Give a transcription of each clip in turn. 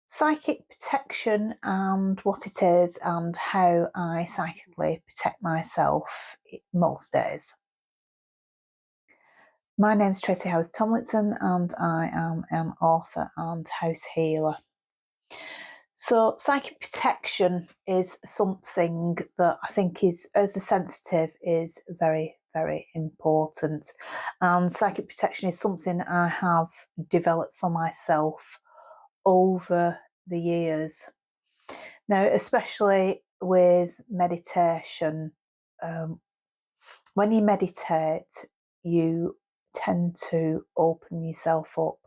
Psychic protection and what it is and how I psychically protect myself most days. My name's Tracy Howard Tomlinson and I am an author and house healer. So psychic protection is something that I think is, as a sensitive, is very, very important. And psychic protection is something I have developed for myself over the years. Now, especially with meditation, when you meditate, you tend to open yourself up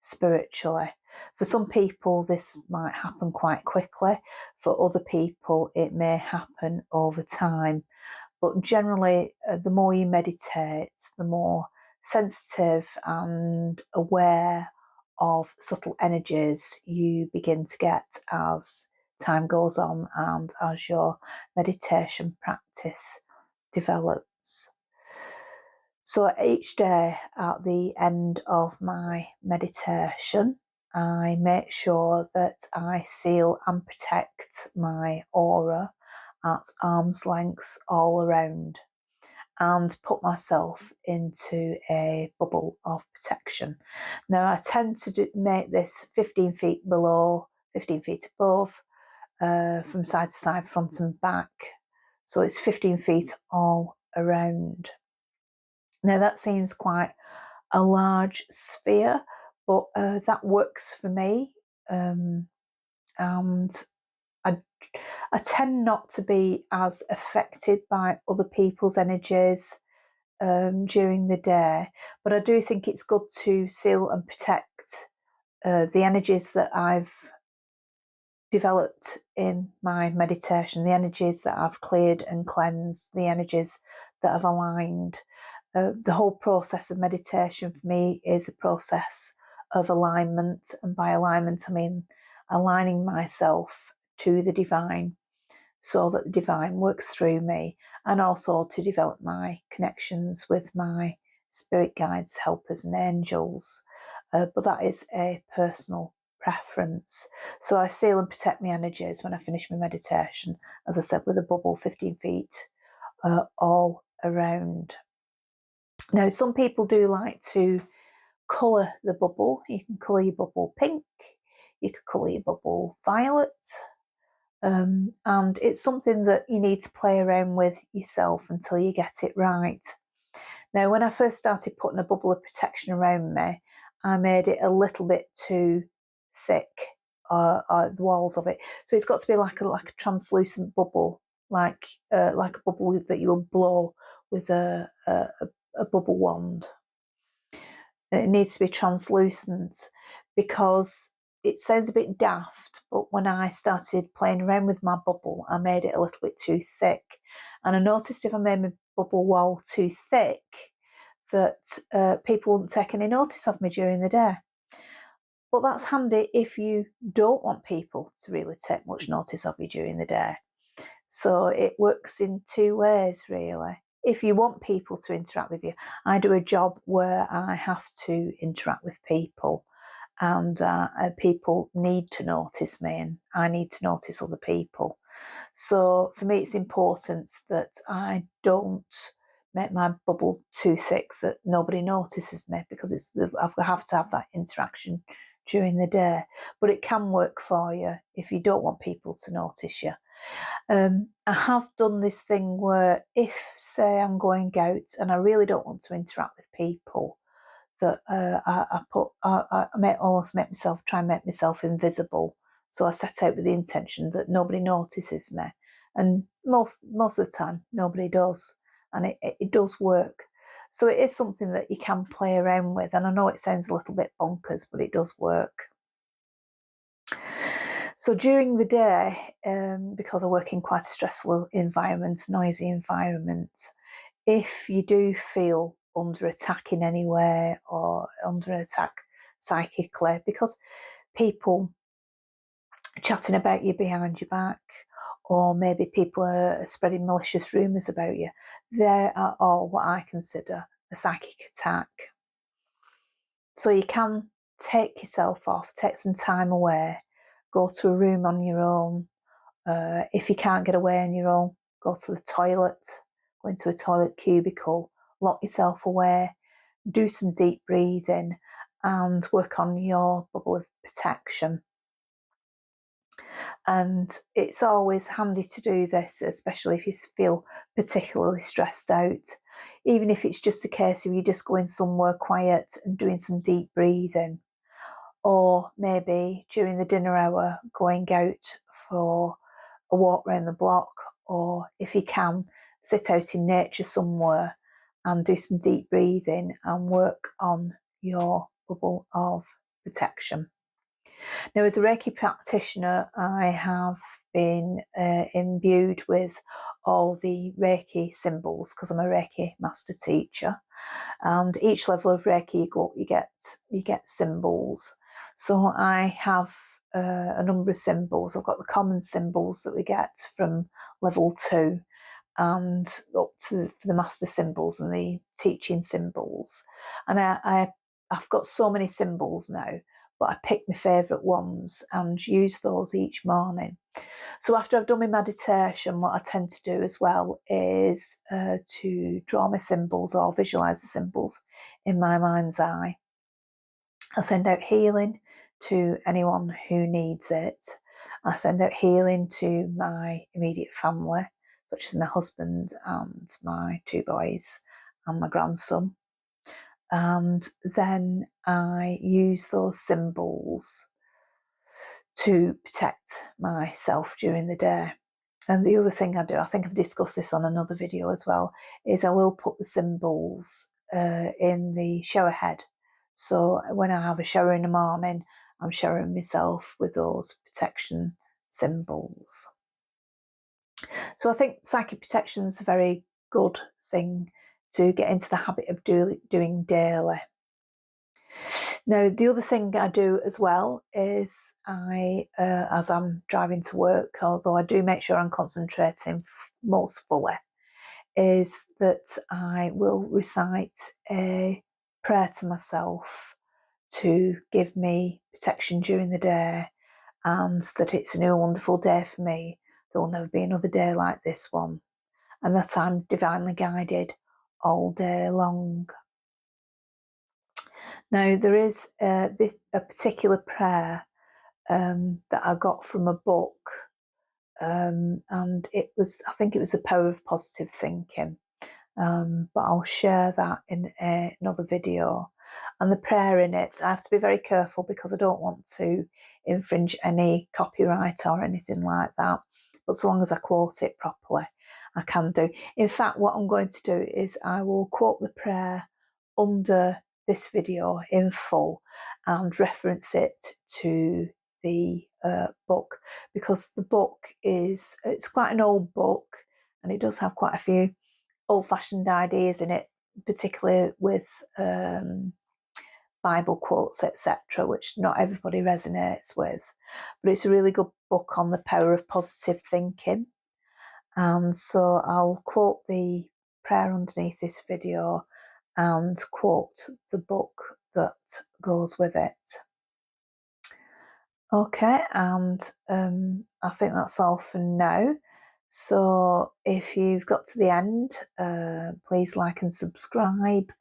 spiritually. For some people, this might happen quite quickly. For other people, it may happen over time. But generally, the more you meditate, the more sensitive and aware of subtle energies you begin to get as time goes on and as your meditation practice develops. So each day at the end of my meditation, I make sure that I seal and protect my aura at arm's length all around and put myself into a bubble of protection. Now, I tend to make this 15 feet below, 15 feet above, from side to side, front and back. So it's 15 feet all around. Now, that seems quite a large sphere, but that works for me. And I tend not to be as affected by other people's energies during the day, but I do think it's good to seal and protect the energies that I've developed in my meditation, the energies that I've cleared and cleansed, the energies that I've aligned. The whole process of meditation for me is a process of alignment, and by alignment I mean aligning myself to the divine so that the divine works through me, and also to develop my connections with my spirit guides, helpers and angels. But that is a personal preference. So I seal and protect my energies when I finish my meditation, as I said, with a bubble 15 feet all around. Now, some people do like to colour the bubble. You can colour your bubble pink, you can colour your bubble violet, and it's something that you need to play around with yourself until you get it right. Now, when I first started putting a bubble of protection around me, I made it a little bit too thick, the walls of it. So it's got to be like a translucent bubble, like a bubble that you would blow with a bubble wand. And it needs to be translucent, because it sounds a bit daft, but when I started playing around with my bubble, I made it a little bit too thick. And I noticed if I made my bubble wall too thick, that people wouldn't take any notice of me during the day. But that's handy if you don't want people to really take much notice of you during the day. So it works in two ways, really. If you want people to interact with you, I do a job where I have to interact with people, and people need to notice me, and I need to notice other people. So for me, it's important that I don't make my bubble too thick that nobody notices me, because I have to have that interaction during the day. But it can work for you if you don't want people to notice you. I have done this thing where if, say, I'm going out and I really don't want to interact with people, that I may almost try and make myself invisible. So I set out with the intention that nobody notices me, and most of the time nobody does, and it does work. So it is something that you can play around with, and I know it sounds a little bit bonkers, but it does work. So during the day, because I work in quite a stressful environment, noisy environment, if you do feel under attack in any way, or under attack psychically, because people chatting about you behind your back, or maybe people are spreading malicious rumours about you, they are all what I consider a psychic attack. So you can take yourself off, take some time away, go to a room on your own. If you can't get away on your own, go to the toilet, go into a toilet cubicle, lock yourself away, do some deep breathing and work on your bubble of protection. And it's always handy to do this, especially if you feel particularly stressed out. Even if it's just a case of you just going somewhere quiet and doing some deep breathing, or maybe during the dinner hour going out for a walk around the block, or if you can, sit out in nature somewhere and do some deep breathing and work on your bubble of protection. Now, as a Reiki practitioner, I have been imbued with all the Reiki symbols because I'm a Reiki master teacher. And each level of Reiki you go up, you get symbols. So I have a number of symbols. I've got the common symbols that we get from level 2 and up to the master symbols and the teaching symbols. And I've got so many symbols now, but I pick my favourite ones and use those each morning. So after I've done my meditation, what I tend to do as well is to draw my symbols or visualise the symbols in my mind's eye. I send out healing to anyone who needs it. I send out healing to my immediate family, such as my husband and my 2 boys and my grandson. And then I use those symbols to protect myself during the day. And the other thing I do, I think I've discussed this on another video as well, is I will put the symbols in the shower head. So when I have a shower in the morning, I'm showering myself with those protection symbols. So I think psychic protection is a very good thing to get into the habit of doing daily. Now, the other thing I do as well is as I'm driving to work, although I do make sure I'm concentrating most fully, is that I will recite a prayer to myself to give me protection during the day, and that it's a new wonderful day for me. There will never be another day like this one, and that I'm divinely guided all day long. Now, there is a particular prayer that I got from a book, and I think it was The Power of Positive Thinking, but I'll share that in another video. And the prayer in it, I have to be very careful because I don't want to infringe any copyright or anything like that, but so long as I quote it properly, I can do. In fact, what I'm going to do is I will quote the prayer under this video in full and reference it to the book, because the book it's quite an old book and it does have quite a few old-fashioned ideas in it, particularly with Bible quotes, etc., which not everybody resonates with. But it's a really good book on the power of positive thinking. And so I'll quote the prayer underneath this video and quote the book that goes with it. Okay, and I think that's all for now. So if you've got to the end, please like and subscribe,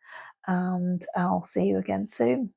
and I'll see you again soon.